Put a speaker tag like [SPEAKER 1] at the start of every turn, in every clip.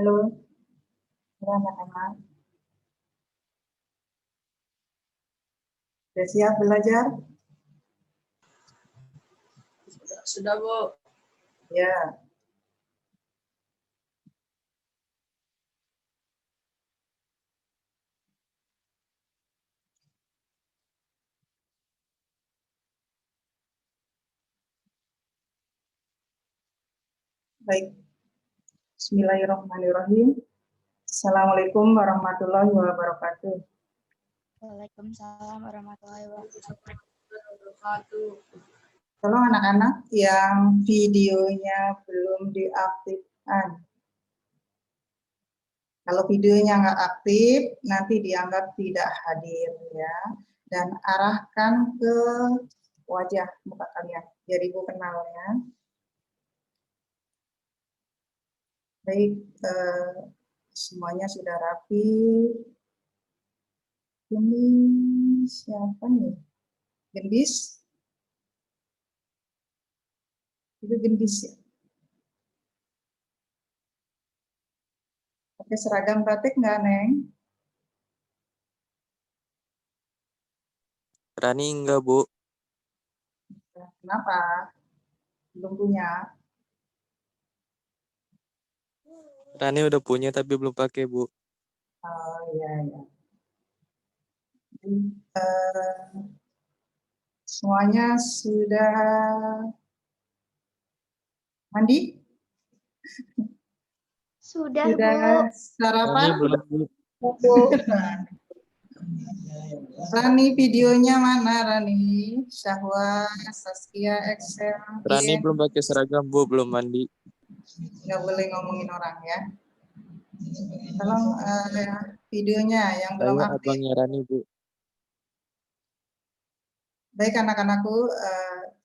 [SPEAKER 1] Halo, ya anak-anak. Sudah siap belajar?
[SPEAKER 2] Sudah, Bu.
[SPEAKER 1] Ya. Baik. Bismillahirrahmanirrahim. Assalamualaikum warahmatullahi wabarakatuh.
[SPEAKER 3] Waalaikumsalam warahmatullahi
[SPEAKER 2] Wabarakatuh.
[SPEAKER 1] Tolong anak-anak yang videonya belum diaktifkan. Kalau videonya nggak aktif, nanti dianggap tidak hadir ya. Dan arahkan ke wajah muka kalian, biar ibu kenal ya. Baik, semuanya sudah rapi. Ini siapa nih? Gendis? Itu gendis ya? Pakai seragam batik nggak, Neng?
[SPEAKER 4] Rani enggak, Bu.
[SPEAKER 1] Kenapa? Belum punya.
[SPEAKER 4] Rani udah punya tapi belum pakai, Bu.
[SPEAKER 1] Oh iya, iya. Eh, semuanya sudah mandi?
[SPEAKER 3] Sudah,
[SPEAKER 1] Sudah
[SPEAKER 3] Bu.
[SPEAKER 1] sarapan?
[SPEAKER 4] Rani belum, Bu.
[SPEAKER 3] Bu.
[SPEAKER 1] Rani videonya mana, Rani? Syahwa, Saskia, Excel,
[SPEAKER 4] Rani
[SPEAKER 1] Yen.
[SPEAKER 4] belum pakai seragam, Bu. Belum mandi.
[SPEAKER 1] Nggak boleh ngomongin orang ya. Tolong videonya yang belum
[SPEAKER 4] Saya
[SPEAKER 1] aktif.
[SPEAKER 4] abangnya Rani, Bu.
[SPEAKER 1] Baik anak-anakku,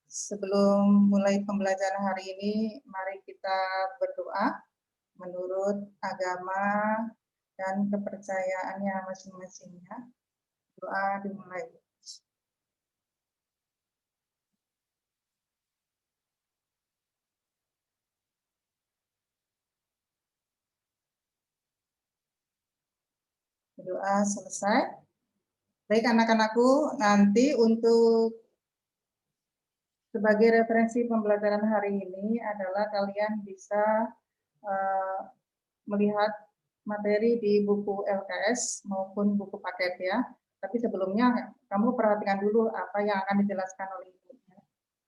[SPEAKER 1] sebelum mulai pembelajaran hari ini, mari kita berdoa menurut agama dan kepercayaannya masing-masingnya. Doa dimulai. Doa selesai. Baik anak-anakku, nanti untuk sebagai referensi pembelajaran hari ini adalah kalian bisa melihat materi di buku LKS maupun buku paket ya. Tapi sebelumnya kamu perhatikan dulu apa yang akan dijelaskan oleh ibu.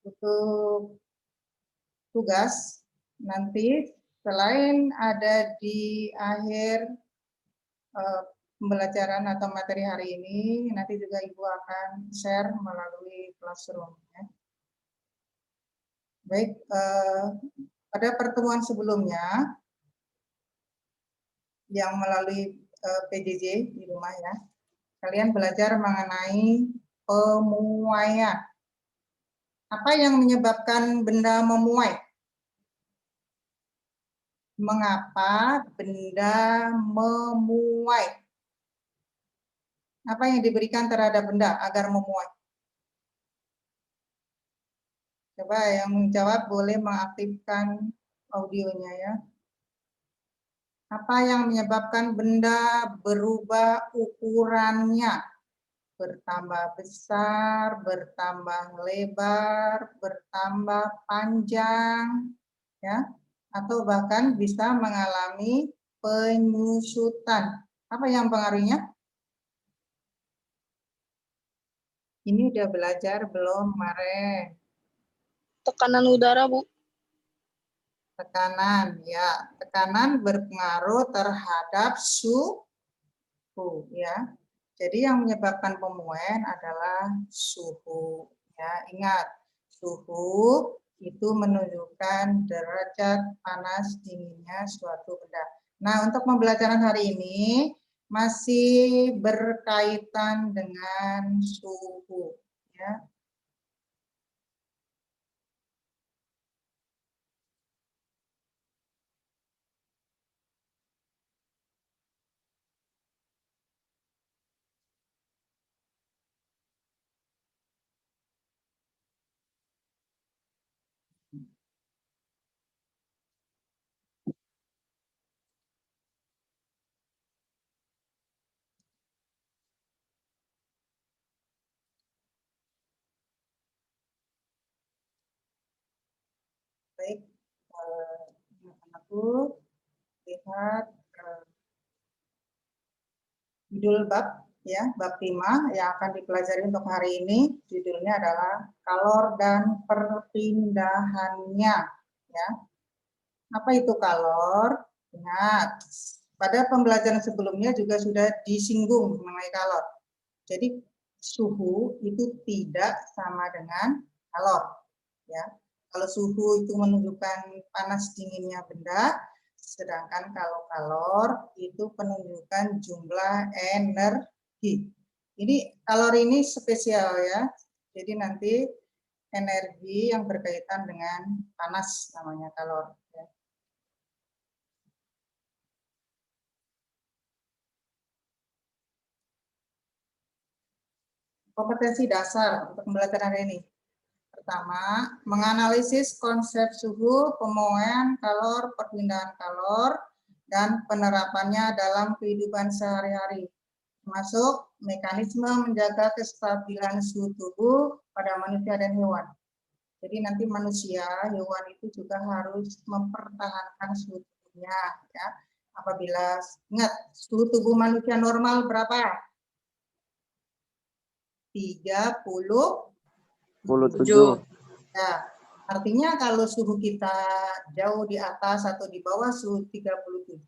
[SPEAKER 1] Untuk tugas nanti selain ada di akhir pembelajaran atau materi hari ini, nanti juga ibu akan share melalui classroom. Ya. Baik, pada pertemuan sebelumnya yang melalui PJJ di rumah ya, kalian belajar mengenai pemuaian. Apa yang menyebabkan benda memuai? Mengapa benda memuai? Apa yang diberikan terhadap benda agar memuai? Coba yang menjawab boleh mengaktifkan audionya ya. Apa yang menyebabkan benda berubah ukurannya? Bertambah besar, bertambah lebar, bertambah panjang, ya, atau bahkan bisa mengalami penyusutan. Apa yang pengaruhnya? Ini udah belajar belum kemarin?
[SPEAKER 2] Tekanan udara, Bu.
[SPEAKER 1] Tekanan, ya. Tekanan berpengaruh terhadap suhu, ya. Jadi yang menyebabkan pemuaian adalah suhu. Ya, ingat, suhu itu menunjukkan derajat panas dinginnya suatu benda. Nah, untuk pembelajaran hari ini masih berkaitan dengan suhu. Ya. Baik, aku lihat judul bab ya, bab 5 yang akan dipelajari untuk hari ini. Judulnya adalah kalor dan perpindahannya ya. Apa itu kalor? Ingat, pada pembelajaran sebelumnya juga sudah disinggung mengenai kalor. Jadi suhu itu tidak sama dengan kalor ya. Kalau suhu itu menunjukkan panas dinginnya benda, sedangkan kalau kalor itu penunjukan jumlah energi. Ini kalor ini spesial ya. Jadi nanti energi yang berkaitan dengan panas namanya kalor. Ya. Kompetensi dasar untuk pembelajaran hari ini. Pertama, menganalisis konsep suhu, pemuaian kalor, perpindahan kalor, dan penerapannya dalam kehidupan sehari-hari, termasuk mekanisme menjaga kestabilan suhu tubuh pada manusia dan hewan. Jadi nanti manusia, hewan itu juga harus mempertahankan suhu tubuhnya. Ya. Apabila, ingat, suhu tubuh manusia normal berapa? 37. Ya, artinya kalau suhu kita jauh di atas atau di bawah suhu 37,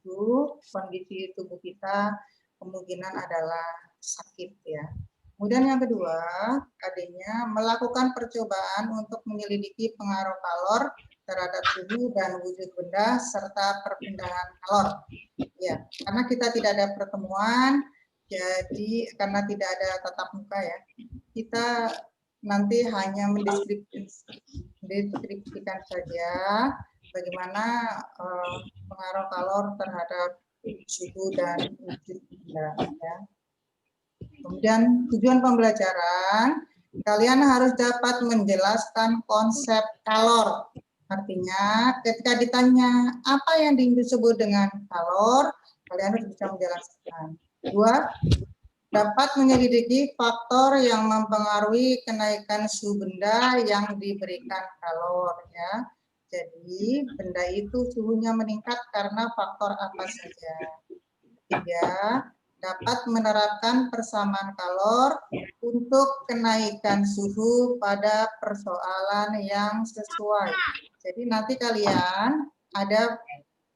[SPEAKER 1] kondisi tubuh kita kemungkinan adalah sakit ya. Kemudian yang kedua, adanya melakukan percobaan untuk menyelidiki pengaruh kalor terhadap suhu dan wujud benda serta perpindahan kalor. Ya, karena kita tidak ada pertemuan, jadi karena tidak ada tatap muka ya, kita nanti hanya mendeskripsikan saja bagaimana pengaruh kalor terhadap suhu dan wujud benda. Ya. Kemudian tujuan pembelajaran, kalian harus dapat menjelaskan konsep kalor. Artinya ketika ditanya apa yang disebut dengan kalor, kalian harus bisa menjelaskan. 2. Dapat menyelidiki faktor yang mempengaruhi kenaikan suhu benda yang diberikan kalor ya. Jadi benda itu suhunya meningkat karena faktor apa saja. 3. Dapat menerapkan persamaan kalor untuk kenaikan suhu pada persoalan yang sesuai. Jadi nanti kalian ada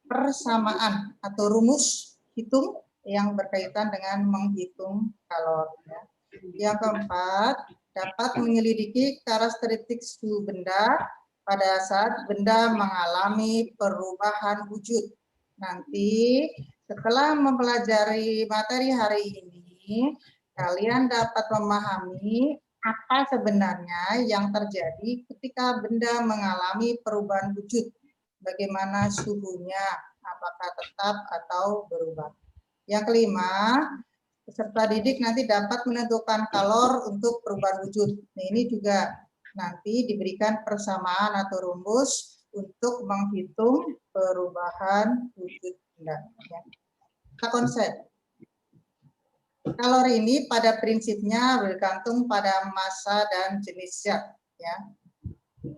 [SPEAKER 1] persamaan atau rumus hitung yang berkaitan dengan menghitung kalor. Ya. Yang keempat, dapat menyelidiki karakteristik suhu benda pada saat benda mengalami perubahan wujud. Nanti setelah mempelajari materi hari ini, kalian dapat memahami apa sebenarnya yang terjadi ketika benda mengalami perubahan wujud. Bagaimana suhunya, apakah tetap atau berubah. Yang kelima, peserta didik nanti dapat menentukan kalor untuk perubahan wujud. Nah, ini juga nanti diberikan persamaan atau rumus untuk menghitung perubahan wujud benda. Kita konsep. Kalor ini pada prinsipnya bergantung pada massa dan jenis zat. Ya.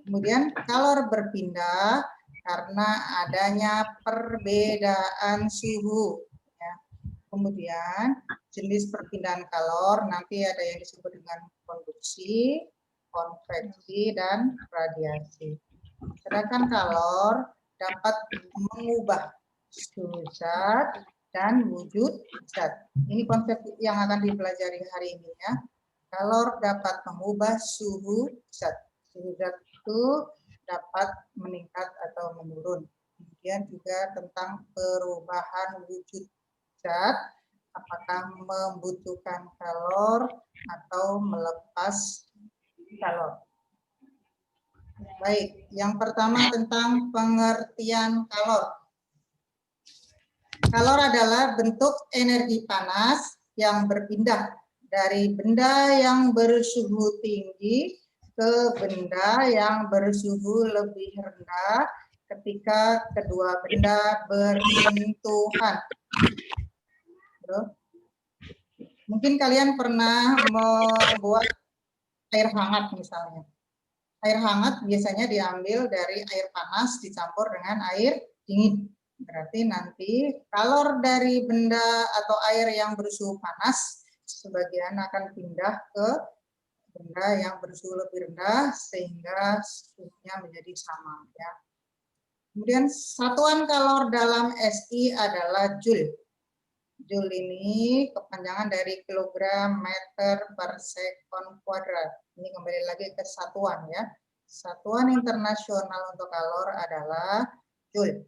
[SPEAKER 1] Kemudian kalor berpindah karena adanya perbedaan suhu. Kemudian jenis perpindahan kalor nanti ada yang disebut dengan konduksi, konveksi, dan radiasi. Sedangkan kalor dapat mengubah suhu zat dan wujud zat. Ini konsep yang akan dipelajari hari ini ya. Kalor dapat mengubah suhu zat. Suhu zat itu dapat meningkat atau menurun. Kemudian juga tentang perubahan wujud zat, apakah membutuhkan kalor atau melepas kalor. Baik, yang pertama tentang pengertian kalor. Kalor adalah bentuk energi panas yang berpindah dari benda yang bersuhu tinggi ke benda yang bersuhu lebih rendah ketika kedua benda bersentuhan. Mungkin kalian pernah membuat air hangat misalnya. Air hangat biasanya diambil dari air panas dicampur dengan air dingin. Berarti nanti kalor dari benda atau air yang bersuhu panas sebagian akan pindah ke benda yang bersuhu lebih rendah sehingga suhunya menjadi sama ya. Kemudian satuan kalor dalam SI adalah Joule. Joule ini kepanjangan dari kilogram meter per sekon kuadrat. Ini kembali lagi ke satuan ya. Satuan internasional untuk kalor adalah Joule.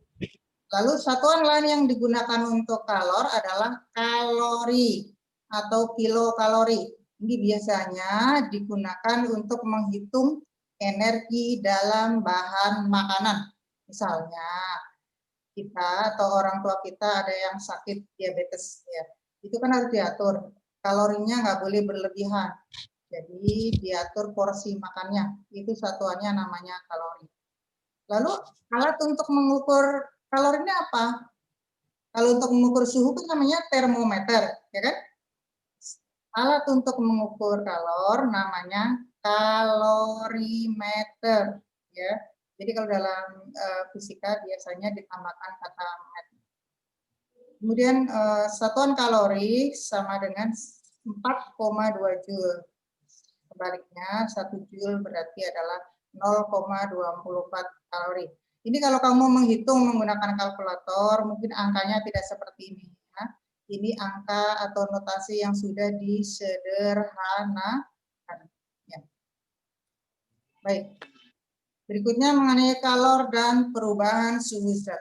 [SPEAKER 1] Lalu satuan lain yang digunakan untuk kalor adalah kalori atau kilokalori. Ini biasanya digunakan untuk menghitung energi dalam bahan makanan. Misalnya kita atau orang tua kita ada yang sakit diabetes ya, itu kan harus diatur kalorinya, nggak boleh berlebihan. Jadi diatur porsi makannya, itu satuannya namanya kalori. Lalu alat untuk mengukur kalorinya apa? Kalau untuk mengukur suhu kan namanya termometer, ya kan? Alat untuk mengukur kalor namanya kalorimeter, ya. Jadi kalau dalam fisika biasanya ditambahkan kata meter. Kemudian satuan kalori sama dengan 4,2 Joule. Sebaliknya 1 Joule berarti adalah 0,24 kalori. Ini kalau kamu menghitung menggunakan kalkulator, mungkin angkanya tidak seperti ini. Ya. Ini angka atau notasi yang sudah disederhanakan. Ya. Baik. Berikutnya mengenai kalor dan perubahan suhu zat.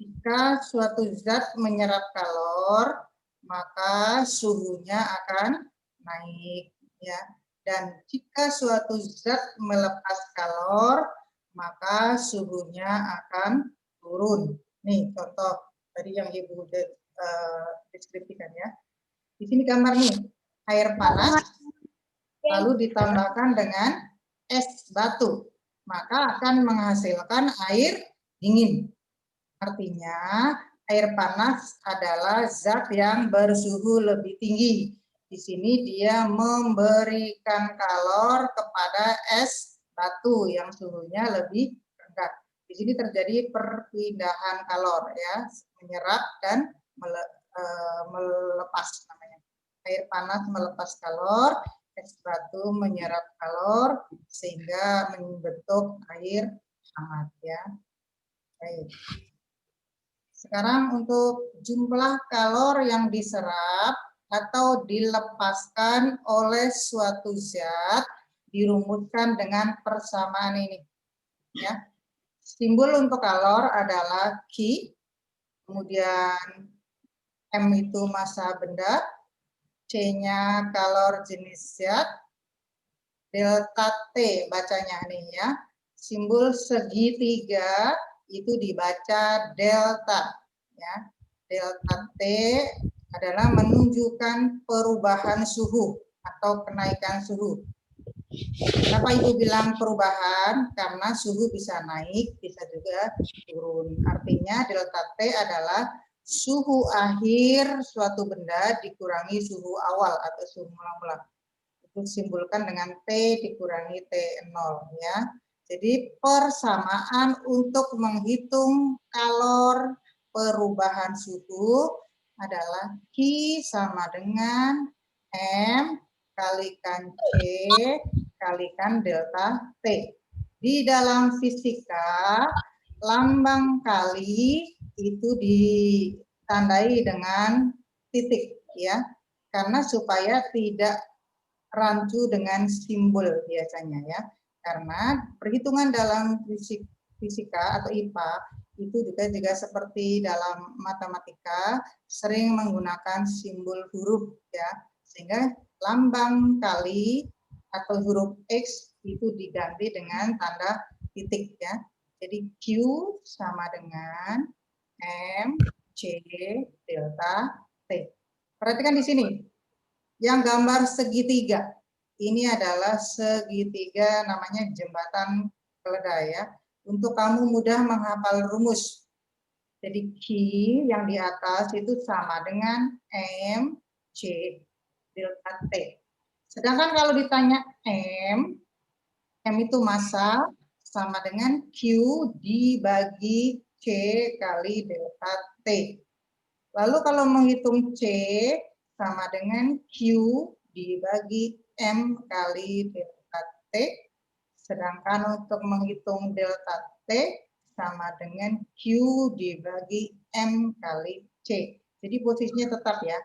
[SPEAKER 1] Jika suatu zat menyerap kalor, maka suhunya akan naik. Ya. Dan jika suatu zat melepas kalor, maka suhunya akan turun. Nih contoh tadi yang Ibu deskripsikan ya. Di sini gambar nih, air panas lalu ditambahkan dengan es batu, maka akan menghasilkan air dingin. Artinya air panas adalah zat yang bersuhu lebih tinggi. Di sini dia memberikan kalor kepada es batu yang suhunya lebih rendah. Di sini terjadi perpindahan kalor ya, menyerap dan melepas namanya. Air panas melepas kalor, es batu menyerap kalor sehingga membentuk air hangat ya. Baik. Sekarang untuk jumlah kalor yang diserap atau dilepaskan oleh suatu zat dirumuskan dengan persamaan ini. Ya. Simbol untuk kalor adalah Q, kemudian M itu massa benda, C-nya kalor jenis zat, delta T bacanya nih ya. Simbol segitiga itu dibaca delta ya. Delta T adalah menunjukkan perubahan suhu atau kenaikan suhu. Kenapa Ibu bilang perubahan? Karena suhu bisa naik, bisa juga turun. Artinya delta T adalah suhu akhir suatu benda dikurangi suhu awal atau suhu mula-mula. Itu simbolkan dengan T dikurangi T0 ya. Jadi persamaan untuk menghitung kalor perubahan suhu adalah Q sama dengan M kalikan C kalikan delta T. Di dalam fisika, lambang kali itu ditandai dengan titik ya, karena supaya tidak rancu dengan simbol biasanya ya. Karena perhitungan dalam fisika atau IPA itu juga seperti dalam matematika sering menggunakan simbol huruf ya, sehingga lambang kali atau huruf X itu diganti dengan tanda titik ya. Jadi Q sama dengan M, C, delta, T. Perhatikan di sini. Yang gambar segitiga. Ini adalah segitiga namanya jembatan keledai ya. Untuk kamu mudah menghafal rumus. Jadi Q yang di atas itu sama dengan M, C, delta T. Sedangkan kalau ditanya M, M itu massa sama dengan Q dibagi C kali delta T. Lalu kalau menghitung C sama dengan Q dibagi M kali delta T. Sedangkan untuk menghitung delta T sama dengan Q dibagi M kali C. Jadi posisinya tetap ya,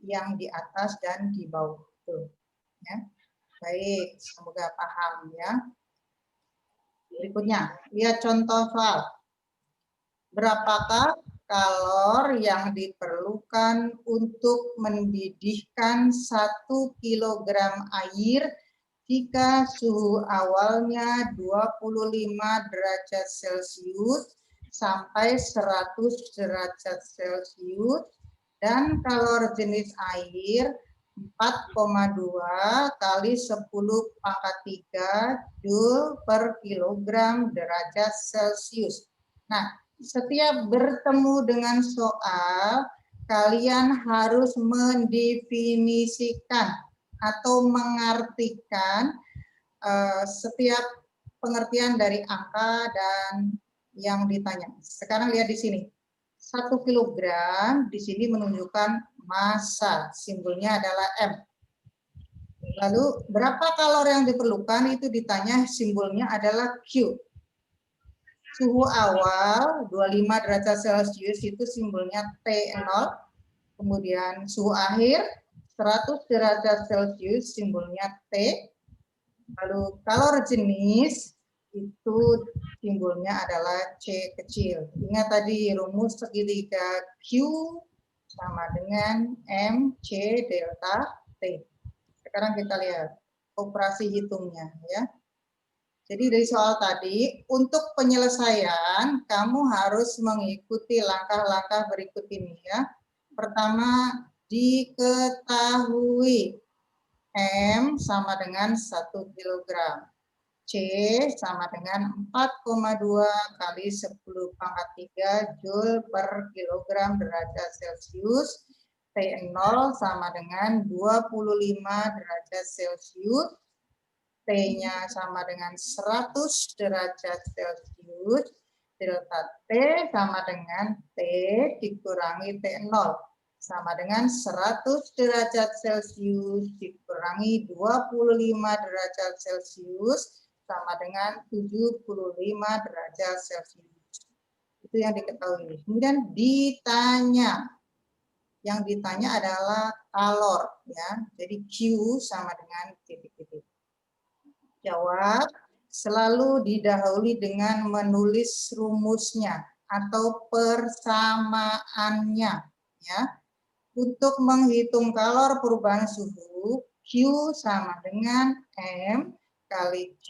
[SPEAKER 1] yang di atas dan di bawah. Tuh, ya. Baik, semoga paham ya. Berikutnya, lihat contoh soal. Berapakah kalor yang diperlukan untuk mendidihkan 1 kg air jika suhu awalnya 25 derajat Celcius sampai 100 derajat Celcius dan kalor jenis air 4,2 kali 10 pangkat 3 Joule per kilogram derajat Celcius. Nah, setiap bertemu dengan soal, kalian harus mendefinisikan atau mengartikan setiap pengertian dari angka dan yang ditanya. Sekarang lihat di sini. 1 kilogram di sini menunjukkan massa, simbolnya adalah M. Lalu berapa kalori yang diperlukan itu ditanya, simbolnya adalah Q. Suhu awal 25 derajat Celcius itu simbolnya T0. Kemudian suhu akhir 100 derajat Celcius simbolnya T. Lalu kalori jenis itu simbolnya adalah C kecil. Ingat tadi rumus segitiga Q sama dengan M C delta T. Sekarang kita lihat operasi hitungnya ya. Jadi dari soal tadi, untuk penyelesaian kamu harus mengikuti langkah-langkah berikut ini ya. Pertama, diketahui M sama dengan 1 kg. C sama dengan 4,2 kali 10 pangkat 3 Joule per kilogram derajat Celcius. T0 sama dengan 25 derajat Celcius. T-nya sama dengan 100 derajat Celcius. Delta T sama dengan T dikurangi T0. Sama dengan 100 derajat Celcius dikurangi 25 derajat Celcius sama dengan 75 derajat Celcius. Itu yang diketahui. Kemudian ditanya. Yang ditanya adalah kalor ya. Jadi Q sama dengan titik-titik. Jawab selalu didahului dengan menulis rumusnya atau persamaannya ya. Untuk menghitung kalor perubahan suhu, Q sama dengan M kali C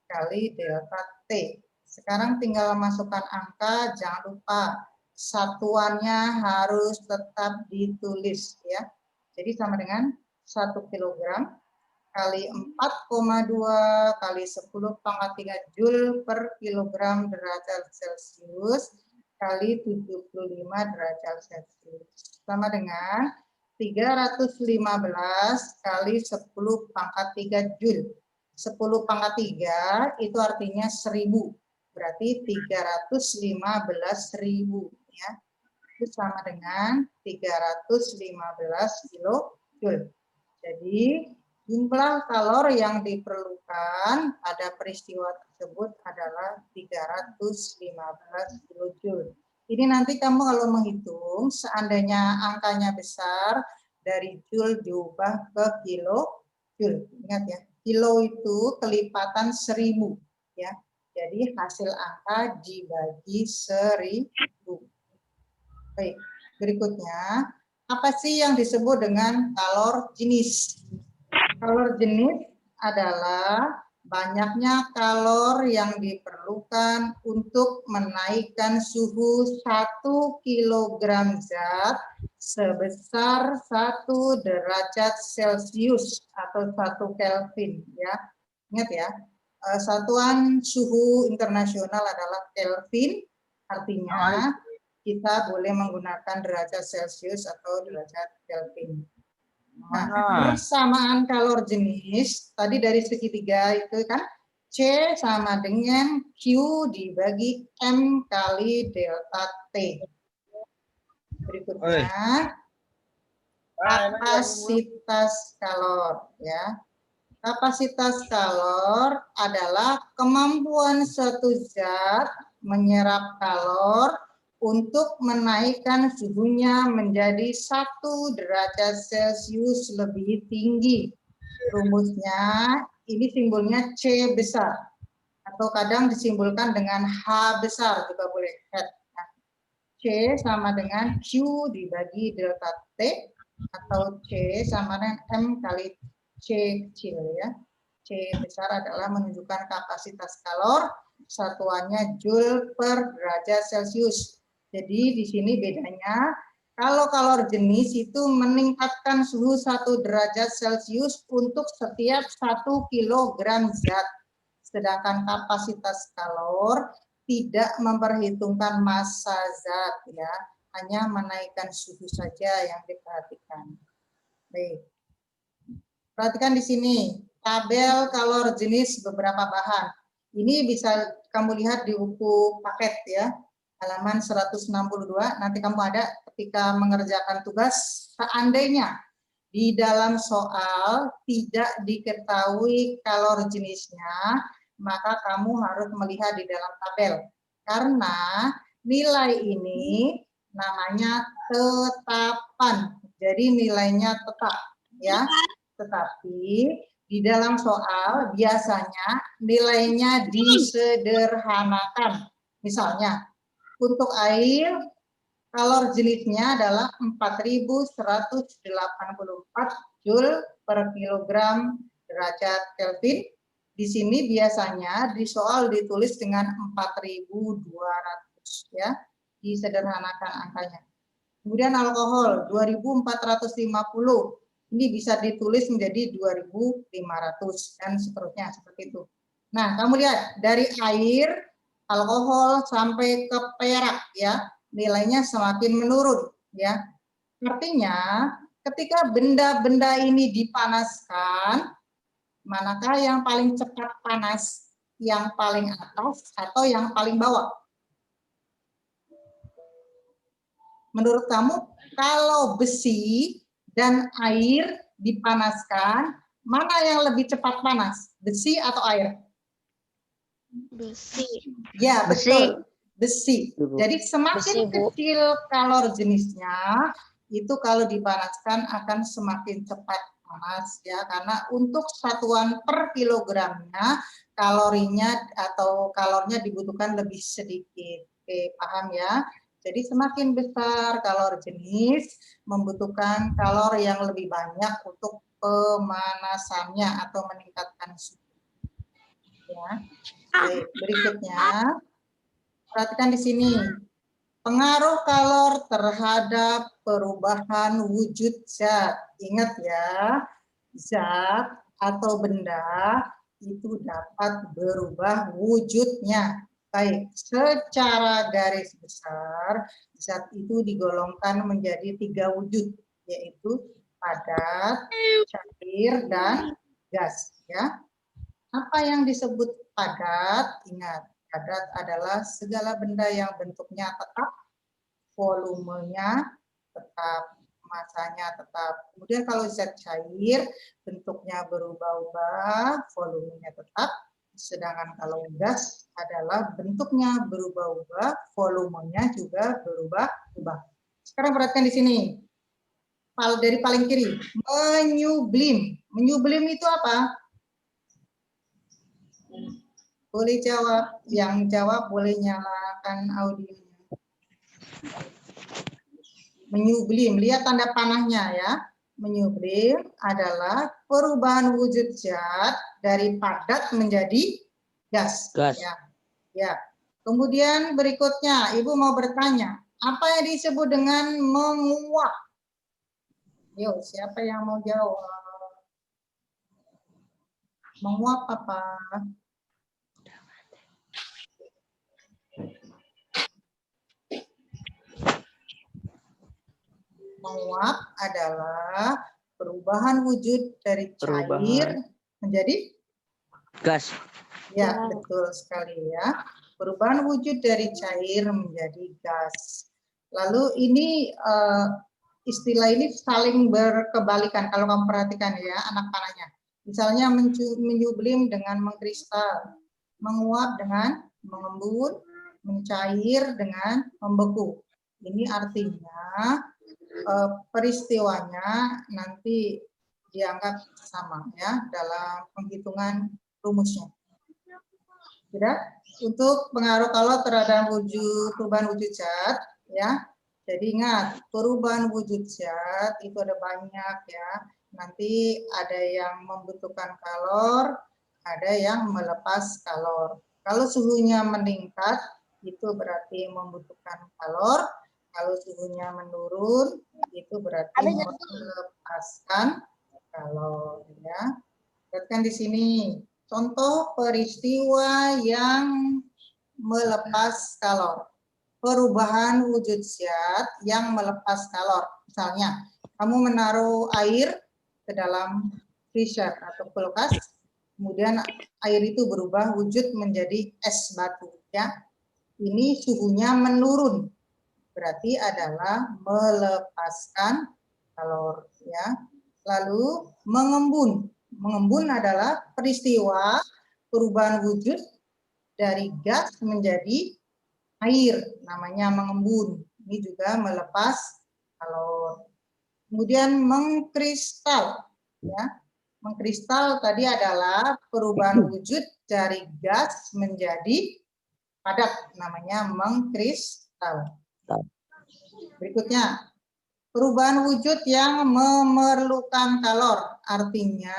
[SPEAKER 1] kali delta T. Sekarang tinggal masukkan angka, jangan lupa satuannya harus tetap ditulis ya. Jadi sama dengan 1 kg kali 4,2 kali 10 pangkat 3 Joule per kilogram derajat Celcius kali 75 derajat Celcius. Sama dengan 315 kali 10 pangkat 3 Joule. 10 pangkat 3 itu artinya 1000. Berarti 315.000 ya. Itu sama dengan 315 kilojoule. Jadi jumlah kalor yang diperlukan pada peristiwa tersebut adalah 315 kilojoule. Ini nanti kamu kalau menghitung, seandainya angkanya besar, dari joule diubah ke kilojoule. Ingat ya, kilo itu kelipatan 1000 ya. Jadi hasil angka dibagi 1000. Baik, berikutnya apa sih yang disebut dengan kalor jenis? Kalor jenis adalah banyaknya kalor yang diperlukan untuk menaikkan suhu 1 kg zat sebesar 1 derajat Celcius atau 1 Kelvin ya. Ingat ya, satuan suhu internasional adalah Kelvin, artinya kita boleh menggunakan derajat Celcius atau derajat Kelvin. Nah, persamaan kalor jenis tadi dari segitiga itu kan C sama dengan Q dibagi M kali delta T. Berikutnya, kapasitas kalor. Ya. Kapasitas kalor adalah kemampuan suatu zat menyerap kalor untuk menaikkan suhunya menjadi 1 derajat Celcius lebih tinggi. Rumusnya, ini simbolnya C besar. Atau kadang disimbolkan dengan H besar juga boleh. Nah, C sama dengan Q dibagi delta T. Atau C sama dengan M kali C kecil ya. C besar adalah menunjukkan kapasitas kalor, satuannya Joule per derajat Celcius. Jadi di sini bedanya, kalau kalor jenis itu meningkatkan suhu 1 derajat Celcius untuk setiap 1 kilogram zat. Sedangkan kapasitas kalor tidak memperhitungkan massa zat ya, hanya menaikkan suhu saja yang diperhatikan. Baik. Perhatikan di sini, tabel kalor jenis beberapa bahan. Ini bisa kamu lihat di buku paket ya, halaman 162. Nanti kamu ada ketika mengerjakan tugas, seandainya di dalam soal tidak diketahui kalor jenisnya, maka kamu harus melihat di dalam tabel. Karena nilai ini namanya tetapan. Jadi nilainya tetap ya. Tetapi di dalam soal biasanya nilainya disederhanakan. Misalnya untuk air kalor jenisnya adalah 4184 Joule per kilogram derajat Kelvin. Di sini biasanya di soal ditulis dengan 4200 ya, disederhanakan angkanya. Kemudian alkohol 2450. Ini bisa ditulis menjadi 2500 dan seterusnya seperti itu. Nah, kamu lihat dari air, alkohol sampai ke perak ya, nilainya semakin menurun ya. Artinya ketika benda-benda ini dipanaskan, manakah yang paling cepat panas? Yang paling atas atau yang paling bawah? Menurut kamu kalau besi dan air dipanaskan, mana yang lebih cepat panas? Besi atau air?
[SPEAKER 3] Besi.
[SPEAKER 1] Ya, betul. Besi. Jadi semakin
[SPEAKER 2] Besi, Bu.
[SPEAKER 1] kecil kalor jenisnya, itu kalau dipanaskan akan semakin cepat panas ya, karena untuk satuan per kilogramnya kalorinya atau kalornya dibutuhkan lebih sedikit. Oke, paham ya? Jadi semakin besar kalor jenis membutuhkan kalor yang lebih banyak untuk pemanasannya atau meningkatkan suhu. Ya. Baik, berikutnya perhatikan di sini. Pengaruh kalor terhadap perubahan wujud zat. Ingat ya, zat atau benda itu dapat berubah wujudnya. Baik, secara garis besar, zat itu digolongkan menjadi 3 wujud, yaitu padat, cair, dan gas. Ya. Apa yang disebut padat? Ingat, padat adalah segala benda yang bentuknya tetap, volumenya tetap, masanya tetap. Kemudian kalau zat cair, bentuknya berubah-ubah, volumenya tetap. Sedangkan kalau gas adalah bentuknya berubah-ubah, volumenya juga berubah-ubah. Sekarang perhatikan di sini. Dari paling kiri, menyublim. Menyublim itu apa? Boleh jawab, yang jawab boleh nyalakan audionya. Menyublim, lihat tanda panahnya ya. Menyublim adalah perubahan wujud zat dari padat menjadi gas.
[SPEAKER 4] Gas.
[SPEAKER 1] Ya. Ya. Kemudian berikutnya, Ibu mau bertanya, apa yang disebut dengan menguap? Yuk, siapa yang mau jawab? Menguap apa? Menguap adalah perubahan wujud dari cair menjadi
[SPEAKER 4] gas.
[SPEAKER 1] Ya, betul sekali ya. Perubahan wujud dari cair menjadi gas. Lalu ini istilah ini saling berkebalikan kalau kamu perhatikan ya anak panahnya. Misalnya menyublim dengan mengkristal, menguap dengan mengembun, mencair dengan membeku. Ini artinya peristiwanya nanti dianggap sama ya dalam penghitungan rumusnya. Tidak? Untuk pengaruh kalor terhadap perubahan wujud zat, ya. Jadi ingat, perubahan wujud zat itu ada banyak ya. Nanti ada yang membutuhkan kalor, ada yang melepas kalor. Kalau suhunya meningkat, itu berarti membutuhkan kalor. Kalau suhunya menurun, itu berarti melepaskan kalor. Ya. Lihatkan di sini. Contoh peristiwa yang melepas kalor. Perubahan wujud zat yang melepas kalor. Misalnya, kamu menaruh air ke dalam freezer atau kulkas, kemudian air itu berubah wujud menjadi es batu. Ya, ini suhunya menurun, berarti adalah melepaskan kalor. Ya, lalu mengembun. Mengembun adalah peristiwa perubahan wujud dari gas menjadi air, namanya mengembun. Ini juga melepas kalor. Kemudian mengkristal, ya. Mengkristal tadi adalah perubahan wujud dari gas menjadi padat, namanya mengkristal. Berikutnya, perubahan wujud yang memerlukan kalor. Artinya,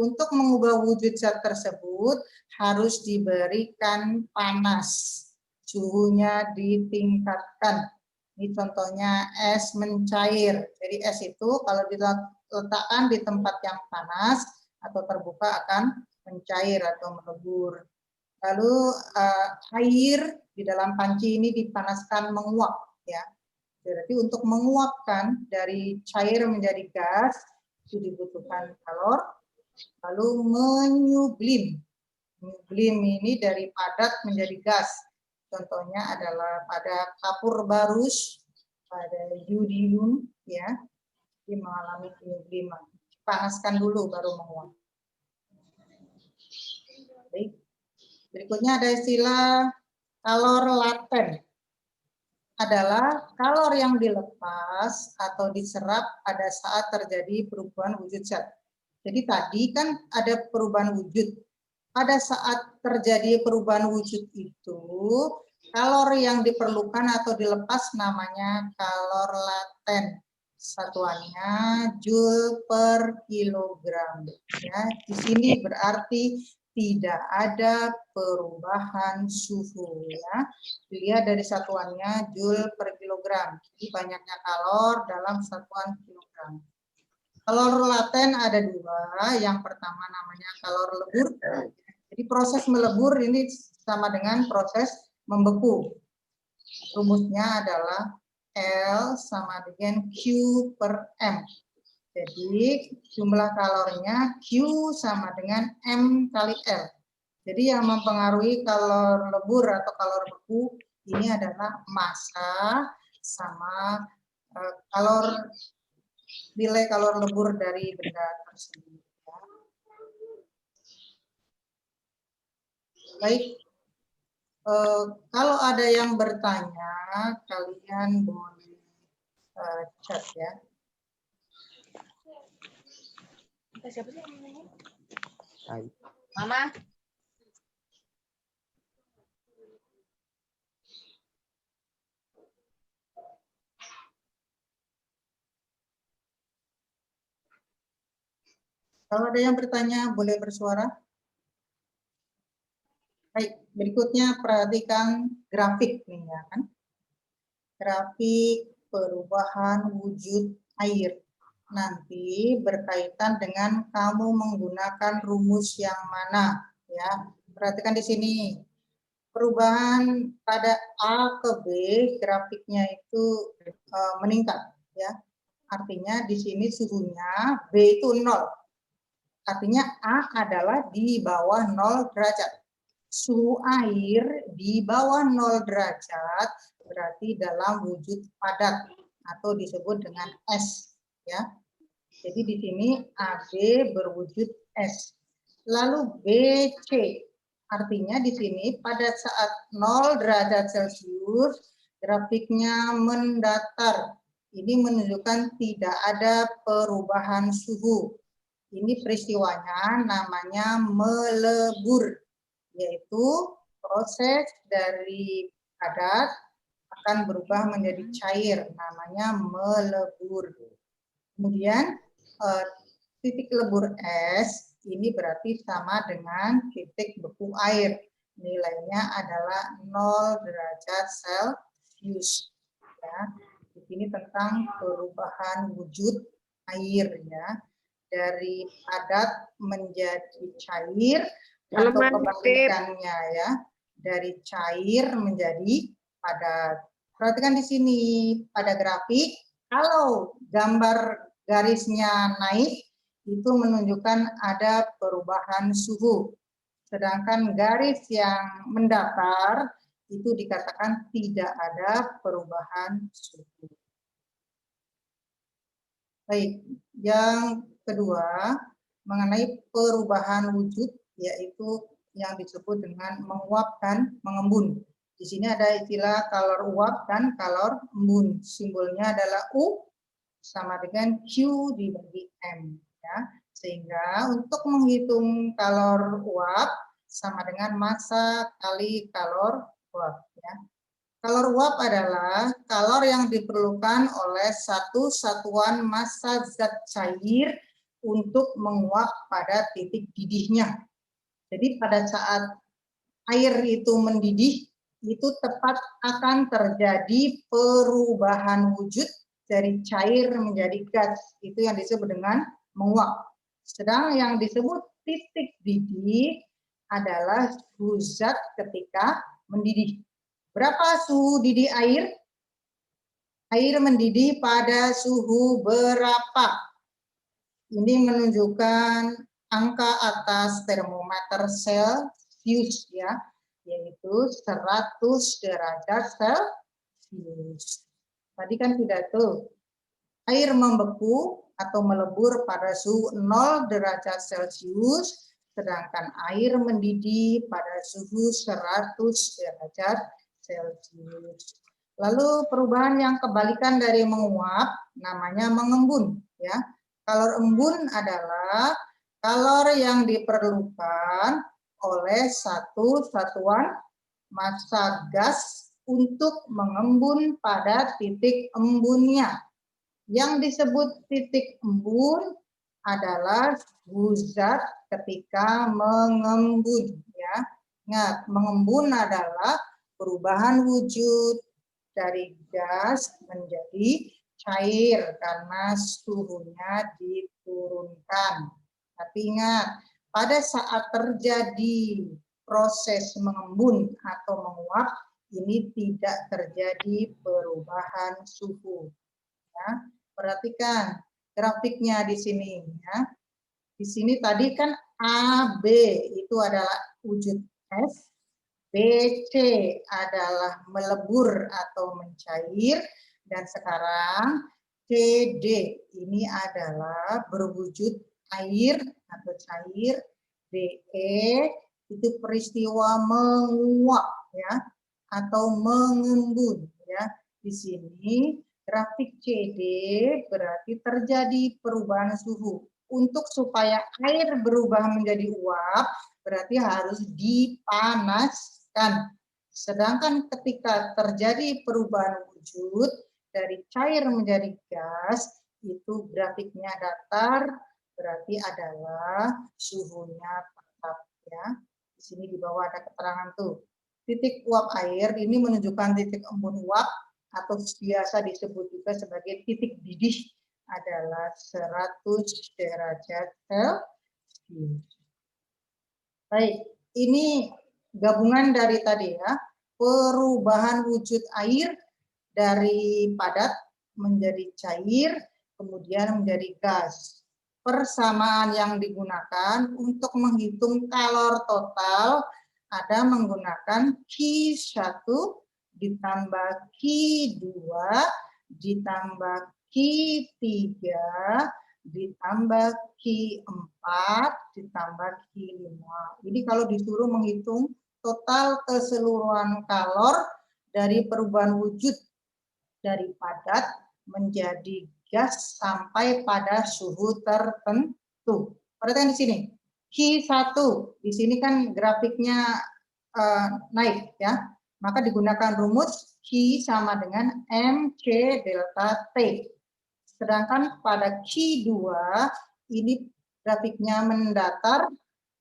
[SPEAKER 1] untuk mengubah wujud zat tersebut harus diberikan panas. Suhunya ditingkatkan. Ini contohnya es mencair. Jadi es itu kalau diletakkan di tempat yang panas atau terbuka akan mencair atau melebur. Lalu air di dalam panci ini dipanaskan menguap, ya. Berarti untuk menguapkan dari cair menjadi gas itu dibutuhkan kalor. Lalu menyublim. Menyublim ini dari padat menjadi gas. Contohnya adalah pada kapur barus, pada yudium, ya, ini mengalami penyubliman. Panaskan dulu baru menguap. Baik. Berikutnya ada istilah kalor laten. Adalah kalor yang dilepas atau diserap pada saat terjadi perubahan wujud zat. Jadi tadi kan ada perubahan wujud. Pada saat terjadi perubahan wujud itu, kalor yang diperlukan atau dilepas namanya kalor laten. Satuannya Joule per kilogram. Ya, di sini berarti tidak ada perubahan suhu, ya. Dilihat dari satuannya Joule per kilogram. Jadi banyaknya kalor dalam satuan kilogram. Kalor laten ada dua. Yang pertama namanya kalor lebur. Jadi proses melebur ini sama dengan proses membeku. Rumusnya adalah L sama dengan Q per M. Jadi jumlah kalornya Q sama dengan M kali L. Jadi yang mempengaruhi kalor lebur atau kalor beku ini adalah massa sama nilai kalor lebur dari benda tersebut. Baik, kalau ada yang bertanya, kalian boleh chat ya.
[SPEAKER 2] Siapa sih yang nanya?
[SPEAKER 4] Hai.
[SPEAKER 2] Mama.
[SPEAKER 1] Kalau ada yang bertanya, boleh bersuara. Baik, berikutnya perhatikan grafik nih ya kan. Grafik perubahan wujud air. Nanti berkaitan dengan kamu menggunakan rumus yang mana ya. Perhatikan di sini. Perubahan pada A ke B grafiknya itu meningkat ya. Artinya di sini suhunya B itu 0. Artinya A adalah di bawah 0 derajat. suhu air di bawah 0 derajat berarti dalam wujud padat atau disebut dengan es, ya. Jadi di sini AB berwujud es. Lalu BC artinya di sini pada saat 0 derajat Celcius grafiknya mendatar. Ini menunjukkan tidak ada perubahan suhu. Ini peristiwanya namanya melebur, yaitu proses dari padat akan berubah menjadi cair, namanya melebur. Kemudian titik lebur es ini berarti sama dengan titik beku air. Nilainya adalah 0 derajat Celcius. Ya. Di sini tentang perubahan wujud air, ya, dari padat menjadi cair atau kebalikannya, ya, dari cair menjadi padat. Perhatikan di sini pada grafik, kalau gambar garisnya naik itu menunjukkan ada perubahan suhu. Sedangkan garis yang mendatar itu dikatakan tidak ada perubahan suhu. Baik, yang kedua mengenai perubahan wujud, yaitu yang disebut dengan menguap dan mengembun. Di sini ada istilah kalor uap dan kalor embun. Simbolnya adalah U sama dengan Q dibagi M. Ya. Sehingga untuk menghitung kalor uap sama dengan massa kali kalor uap. Ya. Kalor uap adalah kalor yang diperlukan oleh satu satuan massa zat cair untuk menguap pada titik didihnya. Jadi pada saat air itu mendidih, itu tepat akan terjadi perubahan wujud dari cair menjadi gas. Itu yang disebut dengan menguap. Sedang yang disebut titik didih adalah suhu zat ketika mendidih. Berapa suhu didih air? Air mendidih pada suhu berapa? Ini menunjukkan angka atas termometer Celcius, ya, yaitu 100 derajat Celcius. Tadi kan tidak tuh. Air membeku atau melebur pada suhu 0 derajat Celcius, sedangkan air mendidih pada suhu 100 derajat Celcius. Lalu perubahan yang kebalikan dari menguap namanya mengembun, ya. Kalor embun adalah kalor yang diperlukan oleh satu satuan massa gas untuk mengembun pada titik embunnya. Yang disebut titik embun adalah suhu zat ketika mengembun, ya. Ingat, mengembun adalah perubahan wujud dari gas menjadi cair karena suhunya diturunkan. Tapi ingat, pada saat terjadi proses mengembun atau menguap, ini tidak terjadi perubahan suhu. Ya, perhatikan grafiknya di sini, ya. Di sini tadi kan AB itu adalah wujud es, BC adalah melebur atau mencair, dan sekarang CD ini adalah berwujud air atau cair, DE itu peristiwa menguap, ya, atau mengembun, ya. Di sini grafik CD berarti terjadi perubahan suhu. Untuk supaya air berubah menjadi uap, berarti harus dipanaskan. Sedangkan ketika terjadi perubahan wujud dari cair menjadi gas, itu grafiknya datar, berarti adalah suhunya tetap, ya. Di sini di bawah ada keterangan tuh. Titik uap air ini menunjukkan titik embun uap atau biasa disebut juga sebagai titik didih adalah 100 derajat Celcius. Baik, ini gabungan dari tadi, ya, perubahan wujud air dari padat menjadi cair, kemudian menjadi gas. Persamaan yang digunakan untuk menghitung kalor total ada menggunakan Q1 ditambah Q2 ditambah Q3 ditambah Q4 ditambah Q5. Jadi kalau disuruh menghitung total keseluruhan kalor dari perubahan wujud dari padat menjadi gas sampai pada suhu tertentu. Perhatikan di sini. Q1, di sini kan grafiknya naik ya. Maka digunakan rumus Q sama dengan MC delta T. Sedangkan pada Q2 ini grafiknya mendatar,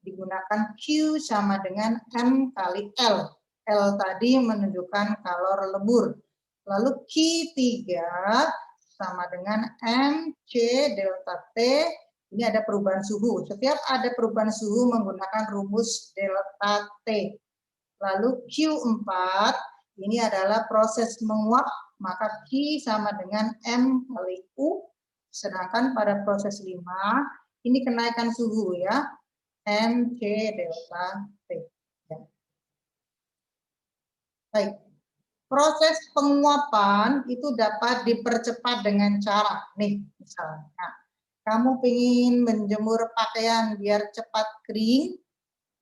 [SPEAKER 1] digunakan Q sama dengan M kali L. L tadi menunjukkan kalor lebur. Lalu Q3 sama dengan MC delta T, ini ada perubahan suhu. Setiap ada perubahan suhu menggunakan rumus delta T. Lalu Q4, ini adalah proses menguap, maka Q sama dengan M kali U. Sedangkan pada proses 5, ini kenaikan suhu ya, MC delta T. Ya. Baik. Proses penguapan itu dapat dipercepat dengan cara, nih misalnya, kamu ingin menjemur pakaian biar cepat kering,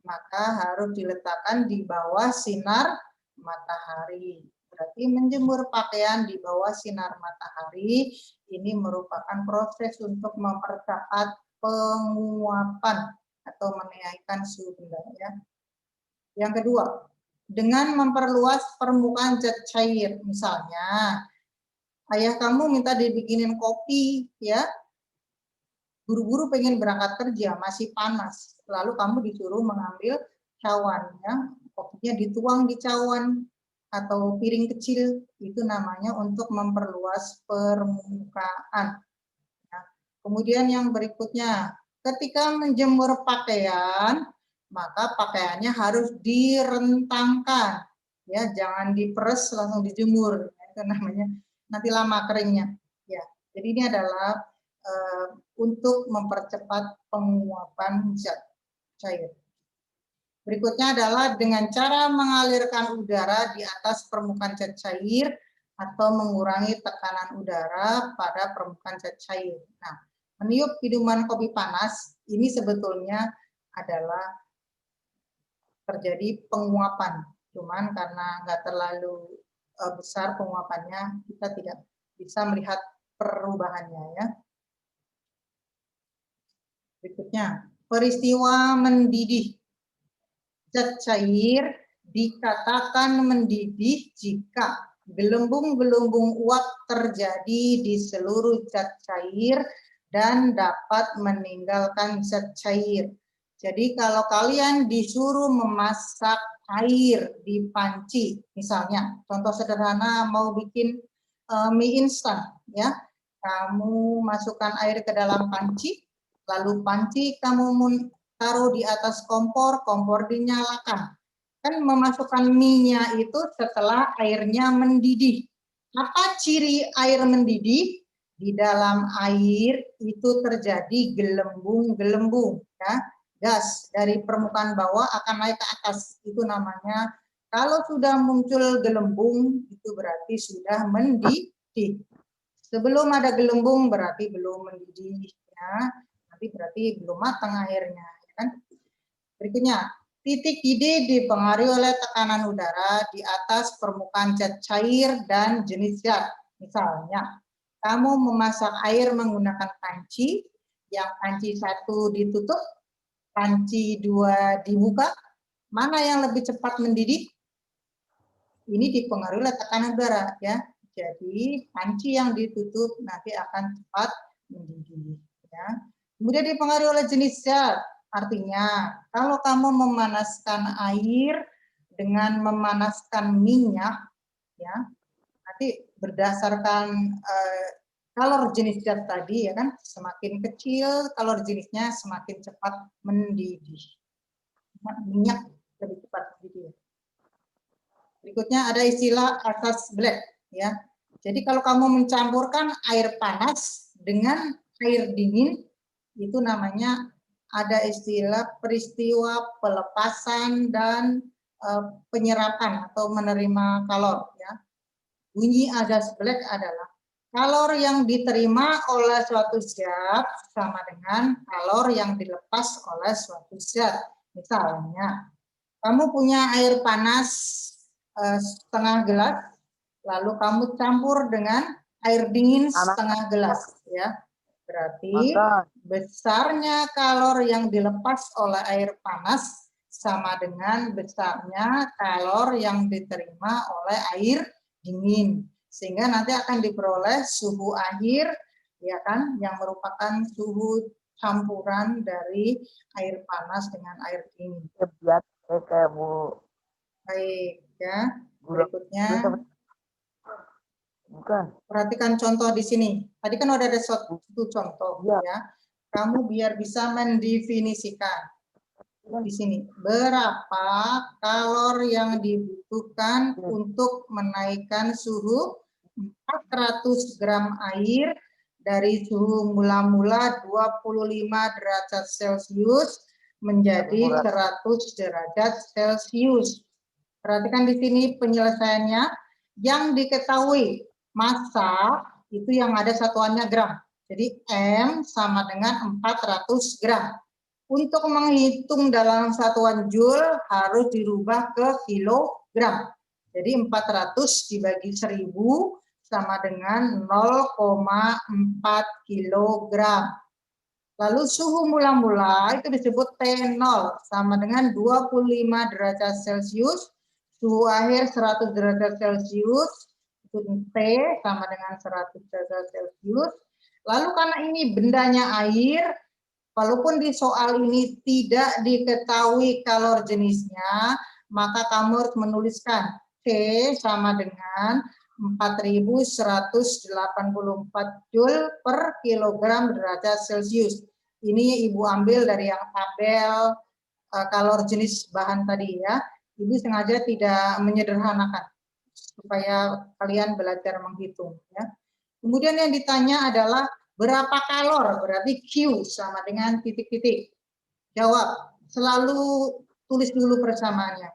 [SPEAKER 1] maka harus diletakkan di bawah sinar matahari. Berarti menjemur pakaian di bawah sinar matahari ini merupakan proses untuk mempercepat penguapan atau menaikkan suhu benda ya. Yang kedua, dengan memperluas permukaan zat cair, misalnya ayah kamu minta dibikinin kopi ya, buru-buru pengen berangkat kerja, masih panas, lalu kamu disuruh mengambil cawan ya, kopinya dituang di cawan atau piring kecil, itu namanya untuk memperluas permukaan. Nah, kemudian yang berikutnya, ketika menjemur pakaian, maka pakaiannya harus direntangkan, ya, jangan diperes langsung dijemur, itu namanya nanti lama keringnya. Ya, jadi ini adalah untuk mempercepat penguapan zat cair. Berikutnya adalah dengan cara mengalirkan udara di atas permukaan zat cair atau mengurangi tekanan udara pada permukaan zat cair. Nah, meniup minuman kopi panas ini sebetulnya adalah terjadi penguapan. Cuman karena nggak terlalu besar penguapannya, kita tidak bisa melihat perubahannya ya. Berikutnya, peristiwa mendidih. Zat cair dikatakan mendidih jika gelembung-gelembung uap terjadi di seluruh zat cair dan dapat meninggalkan zat cair. Jadi kalau kalian disuruh memasak air di panci, misalnya, contoh sederhana mau bikin mie instan, ya, kamu masukkan air ke dalam panci, lalu panci kamu taruh di atas kompor, kompor dinyalakan. Kan memasukkan mie-nya itu setelah airnya mendidih. Apa ciri air mendidih? Di dalam air itu terjadi gelembung-gelembung, ya. Gas dari permukaan bawah akan naik ke atas. Itu namanya, kalau sudah muncul gelembung, itu berarti sudah mendidih. Sebelum ada gelembung berarti belum mendidih, ya. Nanti berarti belum matang airnya. Kan? Berikutnya, titik didih dipengaruhi oleh tekanan udara di atas permukaan zat cair dan jenis zat. Misalnya, kamu memasak air menggunakan panci, yang panci 1 ditutup, panci 2 dibuka, mana yang lebih cepat mendidih? Ini dipengaruhi oleh tekanan udara, ya. Jadi, panci yang ditutup nanti akan cepat mendidih, ya. Kemudian dipengaruhi oleh jenis zat. Artinya, kalau kamu memanaskan air dengan memanaskan minyak, ya, nanti berdasarkan kalor jenis zat tadi, ya kan, semakin kecil kalor jenisnya semakin cepat mendidih. Minyak lebih cepat mendidih. Berikutnya ada istilah asas Black, ya. Jadi kalau kamu mencampurkan air panas dengan air dingin, itu namanya ada istilah peristiwa pelepasan dan penyerapan atau menerima kalor ya. Bunyi azas black adalah kalor yang diterima oleh suatu zat sama dengan kalor yang dilepas oleh suatu zat. Misalnya, kamu punya air panas setengah gelas, lalu kamu campur dengan air dingin setengah gelas, ya. Berarti besarnya kalor yang dilepas oleh air panas sama dengan besarnya kalor yang diterima oleh air dingin. Sehingga nanti akan diperoleh suhu akhir, ya kan, yang merupakan suhu campuran dari air panas dengan air dingin. Baik, ya. Berikutnya, perhatikan contoh di sini. Tadi kan udah ada satu contoh, ya. Kamu biar bisa mendefinisikan di sini berapa kalor yang dibutuhkan untuk menaikkan suhu 400 gram air dari suhu mula-mula 25 derajat Celcius menjadi 100 derajat Celcius. Perhatikan di sini penyelesaiannya. Yang diketahui massa itu yang ada satuannya gram. Jadi M sama dengan 400 gram. Untuk menghitung dalam satuan joule harus dirubah ke kilogram. Jadi 400 dibagi 1000 sama dengan 0,4 kilogram. Lalu suhu mula-mula itu disebut T0 sama dengan 25 derajat Celcius. Suhu akhir 100 derajat Celcius, itu T sama dengan 100 derajat Celcius. Lalu karena ini bendanya air, walaupun di soal ini tidak diketahui kalor jenisnya, maka kamu harus menuliskan T sama dengan 4184 Joule per kilogram derajat Celcius. Ini Ibu ambil dari yang tabel kalor jenis bahan tadi ya. Ibu sengaja tidak menyederhanakan supaya kalian belajar menghitung ya. Kemudian yang ditanya adalah berapa kalor, berarti Q sama dengan titik-titik. Jawab, selalu tulis dulu persamaannya.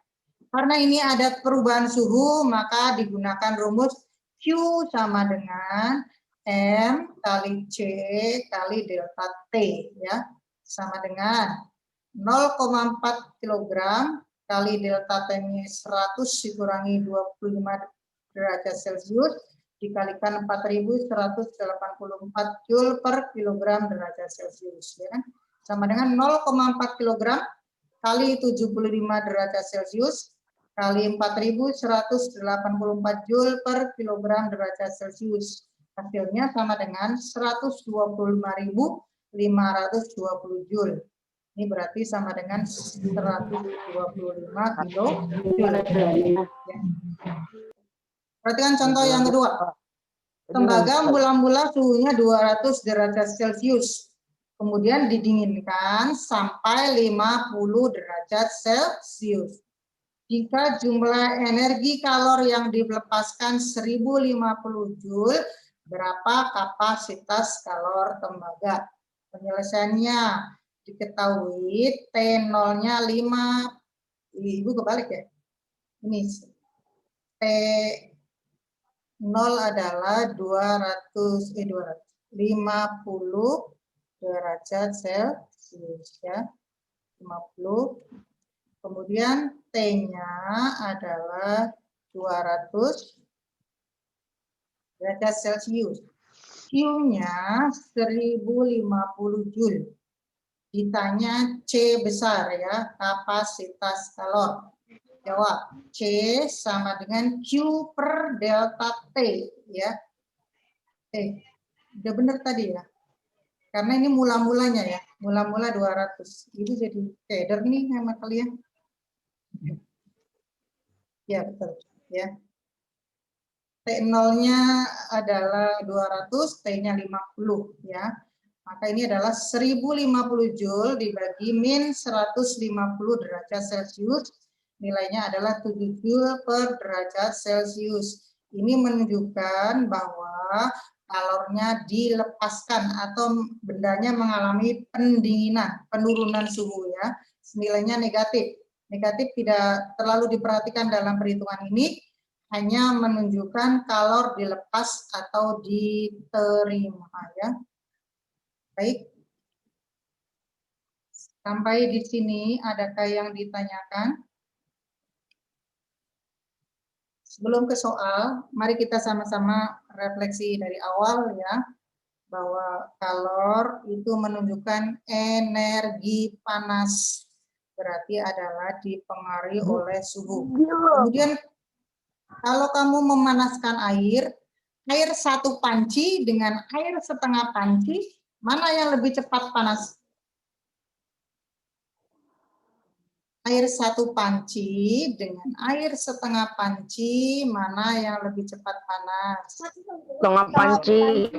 [SPEAKER 1] Karena ini ada perubahan suhu, maka digunakan rumus Q sama dengan M kali C kali delta T ya. Sama dengan 0,4 kg kali delta T-nya 100 dikurangi 25 derajat Celcius dikalikan 4184 Joule per kilogram derajat Celcius ya kan? Sama dengan 0,4 kg kali 75 derajat Celcius kali 4184 Joule per kilogram derajat Celcius. Hasilnya sama dengan 125.520 Joule. Ini berarti sama dengan 125 kilo. Perhatikan contoh yang kedua. Tembaga mula-mula suhunya 200 derajat Celcius. Kemudian didinginkan sampai 50 derajat Celcius. Jika jumlah energi kalor yang dilepaskan 1050 Joule, berapa kapasitas kalor tembaga? Penyelesaiannya diketahui T0-nya 5. Ibu kebalik ya. Ini T0 adalah 250 derajat Celcius ya. 50. Kemudian T-nya adalah 200 derajat Celcius. Q-nya 1050 Joule. Ditanya C besar ya, kapasitas kalor. Jawab, C sama dengan Q per delta T ya. Udah benar tadi ya. Karena ini mula-mulanya ya, mula-mula 200. Itu jadi keder nih sama kalian. Ya betul ya. T0-nya adalah 200, T-nya 50 ya. Maka ini adalah 1050 Joule dibagi min 150 derajat Celcius. Nilainya adalah 7 Joule per derajat Celcius. Ini menunjukkan bahwa kalornya dilepaskan atau bendanya mengalami pendinginan, penurunan suhu ya. Nilainya negatif. Negatif tidak terlalu diperhatikan dalam perhitungan ini, hanya menunjukkan kalor dilepas atau diterima ya. Baik. Sampai di sini adakah yang ditanyakan? Sebelum ke soal, mari kita sama-sama refleksi dari awal ya, bahwa kalor itu menunjukkan energi panas, berarti adalah dipengaruhi oleh suhu. Kemudian kalau kamu memanaskan air, air 1 panci dengan air setengah panci, mana yang lebih cepat panas? Air 1 panci dengan air setengah panci, mana yang lebih cepat panas?
[SPEAKER 5] Setengah panci.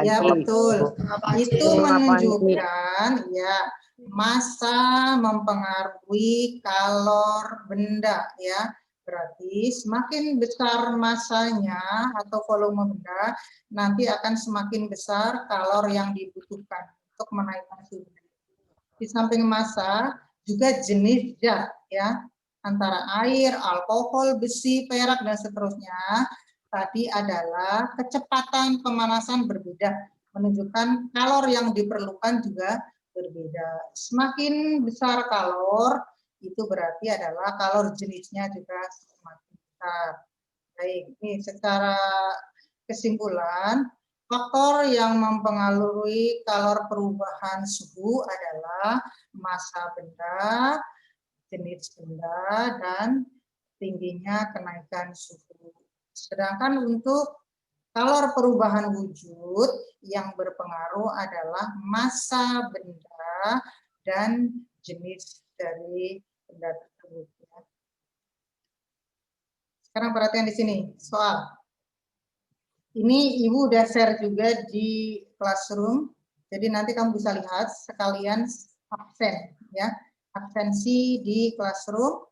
[SPEAKER 1] Ya betul. Itu
[SPEAKER 5] Setengah panci.
[SPEAKER 1] menunjukkan ya massa mempengaruhi kalor benda ya. Berarti semakin besar massanya atau volume benda, nanti akan semakin besar kalor yang dibutuhkan untuk menaikkan suhu. Di samping massa juga jenis zat ya, antara air, alkohol, besi, perak dan seterusnya. Tadi adalah kecepatan pemanasan berbeda, menunjukkan kalor yang diperlukan juga berbeda. Semakin besar kalor, itu berarti adalah kalor jenisnya juga semakin besar. Baik, ini secara kesimpulan, faktor yang mempengaruhi kalor perubahan suhu adalah massa benda, jenis benda, dan tingginya kenaikan suhu. Sedangkan untuk kalor perubahan wujud yang berpengaruh adalah massa benda dan jenis dari benda tersebut. Sekarang perhatian di sini, soal. Ini Ibu udah share juga di classroom, jadi nanti kamu bisa lihat sekalian absen ya, absensi di classroom.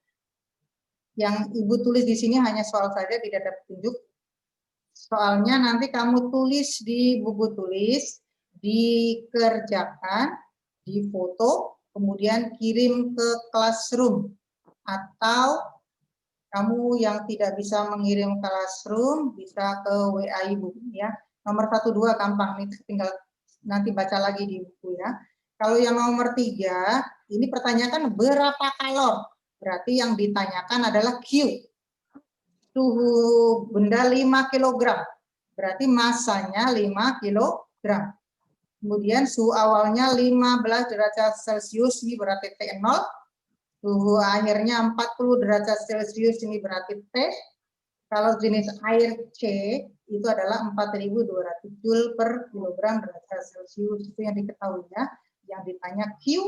[SPEAKER 1] Yang Ibu tulis di sini hanya soal saja, tidak ada petunjuk. Soalnya nanti kamu tulis di buku tulis, dikerjakan, difoto, kemudian kirim ke classroom. Atau kamu yang tidak bisa mengirim classroom bisa ke WA Ibu ya. Nomor 1, 2 gampang nih, tinggal nanti baca lagi di buku ya. Kalau yang nomor 3, ini pertanyakan berapa kalor? Berarti yang ditanyakan adalah Q. Suhu benda 5 kg. Berarti massanya 5 kg. Kemudian suhu awalnya 15 derajat Celcius, ini berarti T0. Suhu akhirnya 40 derajat Celcius, ini berarti T. Kalau jenis air C itu adalah 4.200 Joule per kilogram derajat Celcius. Itu yang diketahui ya. Yang ditanya Q,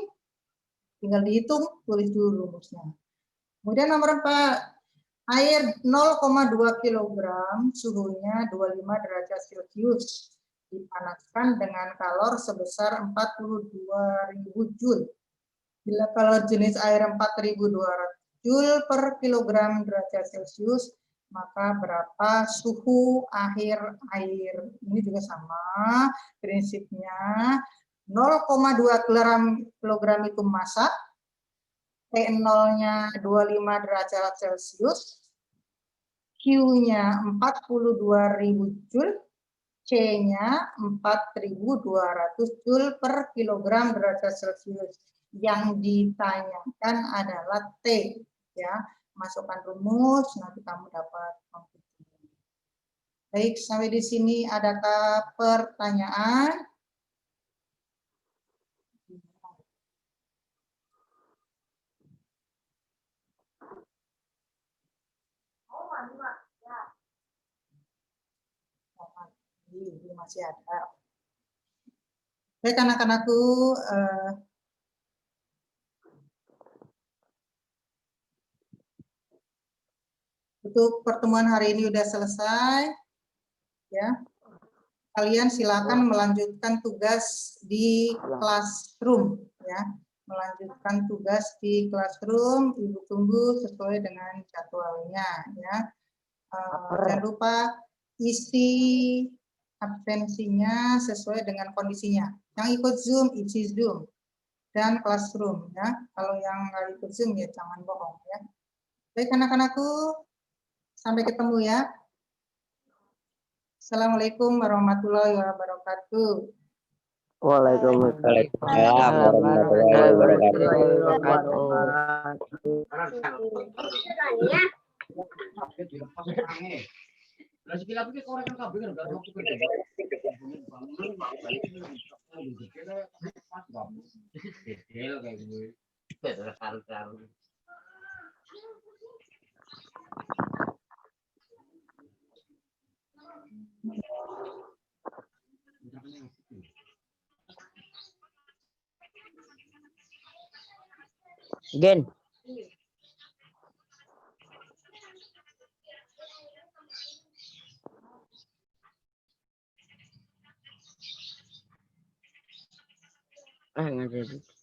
[SPEAKER 1] tinggal dihitung, tulis dulu rumusnya. Kemudian nomor 4, air 0,2 kg, suhunya 25 derajat Celcius. Dipanaskan dengan kalor sebesar 42.000 Joule. Bila kalau jenis air 4.200 Joule per kilogram derajat Celcius, maka berapa suhu akhir air? Ini juga sama prinsipnya. 0,2 kilogram itu massa, T0-nya 25 derajat Celcius, Q-nya 42.000 Joule, C-nya 4.200 Joule per kilogram derajat Celcius. Yang ditanyakan adalah T ya. Masukkan rumus, nanti kamu dapat komputer. Baik, sampai di sini adakah pertanyaan? Masih ada. Baik anak-anakku, untuk pertemuan hari ini sudah selesai. Ya. Kalian silakan melanjutkan tugas di classroom ya. Melanjutkan tugas di classroom, Ibu tunggu sesuai dengan jadwalnya ya. Jangan lupa isi absensinya sesuai dengan kondisinya. Yang ikut Zoom, isi Zoom. dan classroom ya. Kalau yang nggak ikut Zoom ya jangan bohong ya. Baik anak-anakku, sampai ketemu ya. Assalamualaikum warahmatullahi wabarakatuh.
[SPEAKER 5] Waalaikumsalam warahmatullahi wabarakatuh. Gen. Nggak jadi.